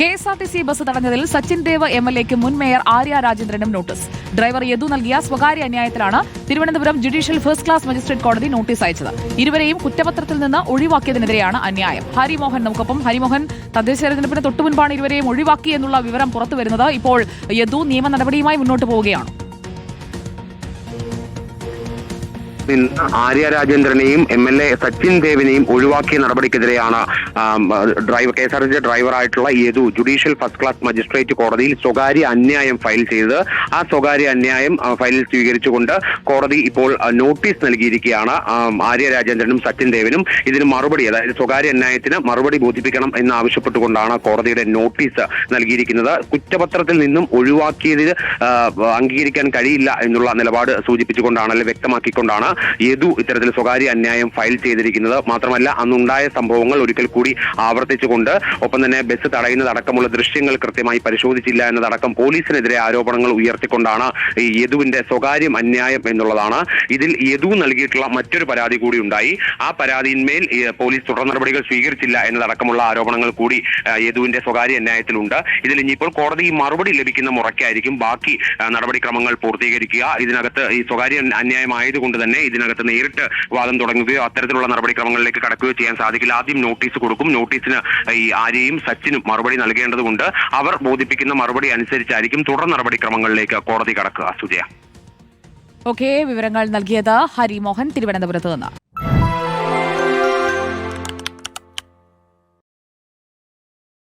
KSRTC bus തടഞ്ഞതിൽ സച്ചിൻ ദേവ് MLAക്ക് മുൻ മേയർ ആര്യ രാജേന്ദ്രനും നോട്ടീസ്. ഡ്രൈവർ യദു നൽകിയ സ്വകാര്യ അന്യായത്തിലാണ് Thiruvananthapuram judicial first class magistrate കോടതി നോട്ടീസ് അയച്ചത്. ഇരുവരെയും കുറ്റപത്രത്തിൽ നിന്ന് ഒഴിവാക്കിയതിനെതിരെയാണ് അന്യായം. ഹരിമോഹൻ നമുക്കൊപ്പം. ഹരിമോഹൻ, തദ്ദേശ തെരഞ്ഞെടുപ്പിന് തൊട്ടുമുൻപാണ് ഇരുവരെയും ഒഴിവാക്കി എന്നുള്ള വിവരം പുറത്തുവരുന്നത്. ഇപ്പോൾ യദു നിയമ നടപടിയുമായി മുന്നോട്ട് പോവുകയാണ്. ആര്യ രാജേന്ദ്രനെയും MLA സച്ചിൻ ദേവിനെയും ഒഴിവാക്കിയ നടപടിക്കെതിരെയാണ് KSRTC ഡ്രൈവറായിട്ടുള്ള Yadu judicial first class magistrate കോടതിയിൽ സ്വകാര്യ അന്യായം ഫയൽ ചെയ്തത്. ആ സ്വകാര്യ അന്യായം ഫയലിൽ സ്വീകരിച്ചുകൊണ്ട് കോടതി ഇപ്പോൾ നോട്ടീസ് നൽകിയിരിക്കുകയാണ് ആര്യ രാജേന്ദ്രനും സച്ചിൻ ദേവിനും. ഇതിന് മറുപടി, അതായത് സ്വകാര്യ അന്യായത്തിന് മറുപടി ബോധിപ്പിക്കണം എന്നാവശ്യപ്പെട്ടുകൊണ്ടാണ് കോടതിയുടെ നോട്ടീസ് നൽകിയിരിക്കുന്നത്. കുറ്റപത്രത്തിൽ നിന്നും ഒഴിവാക്കിയതിൽ അംഗീകരിക്കാൻ കഴിയില്ല എന്നുള്ള നിലപാട് സൂചിപ്പിച്ചുകൊണ്ടാണ്, അല്ലെങ്കിൽ വ്യക്തമാക്കിക്കൊണ്ടാണ് യദു ഇത്തരത്തിൽ സ്വകാര്യ അന്യായം ഫയൽ ചെയ്തിരിക്കുന്നത്. മാത്രമല്ല, അന്നുണ്ടായ സംഭവങ്ങൾ ഒരിക്കൽ കൂടി ആവർത്തിച്ചുകൊണ്ട്, ഒപ്പം തന്നെ ബസ് തടയുന്നതടക്കമുള്ള ദൃശ്യങ്ങൾ കൃത്യമായി പരിശോധിച്ചില്ല എന്നതടക്കം പോലീസിനെതിരെ ആരോപണങ്ങൾ ഉയർത്തിക്കൊണ്ടാണ് ഈ യദുവിന്റെ സ്വകാര്യം അന്യായം എന്നുള്ളതാണ്. ഇതിൽ യദു നൽകിയിട്ടുള്ള മറ്റൊരു പരാതി കൂടി ഉണ്ടായി. ആ പരാതിയിന്മേൽ പോലീസ് തുടർ നടപടികൾ സ്വീകരിച്ചില്ല എന്നതടക്കമുള്ള ആരോപണങ്ങൾ കൂടി യദുവിന്റെ സ്വകാര്യ അന്യായത്തിലുണ്ട്. ഇതിൽ ഇനിയിപ്പോൾ കോടതി മറുപടി ലഭിക്കുന്ന മുറയ്ക്കായിരിക്കും ബാക്കി നടപടിക്രമങ്ങൾ പൂർത്തീകരിക്കുക. ഇതിനകത്ത് ഈ സ്വകാര്യ അന്യായമായതുകൊണ്ട് തന്നെ ഇതിനകത്ത് നേരിട്ട് വാദം തുടങ്ങുകയോ അത്തരത്തിലുള്ള നടപടിക്രമങ്ങളിലേക്ക് കടക്കുകയോ ചെയ്യാൻ സാധിക്കില്ല. ആദ്യം നോട്ടീസ് കൊടുക്കും. നോട്ടീസിന് ഈ ആര്യയും സച്ചിനും മറുപടി നൽകേണ്ടതുണ്ട്. അവർ ബോധിപ്പിക്കുന്ന മറുപടി അനുസരിച്ചായിരിക്കും തുടർ നടപടിക്രമങ്ങളിലേക്ക് കോടതി കടക്കുക. സുജയ. വിവരങ്ങൾ നൽകിയത് ഹരിമോഹൻ, തിരുവനന്തപുരത്ത് നിന്ന്.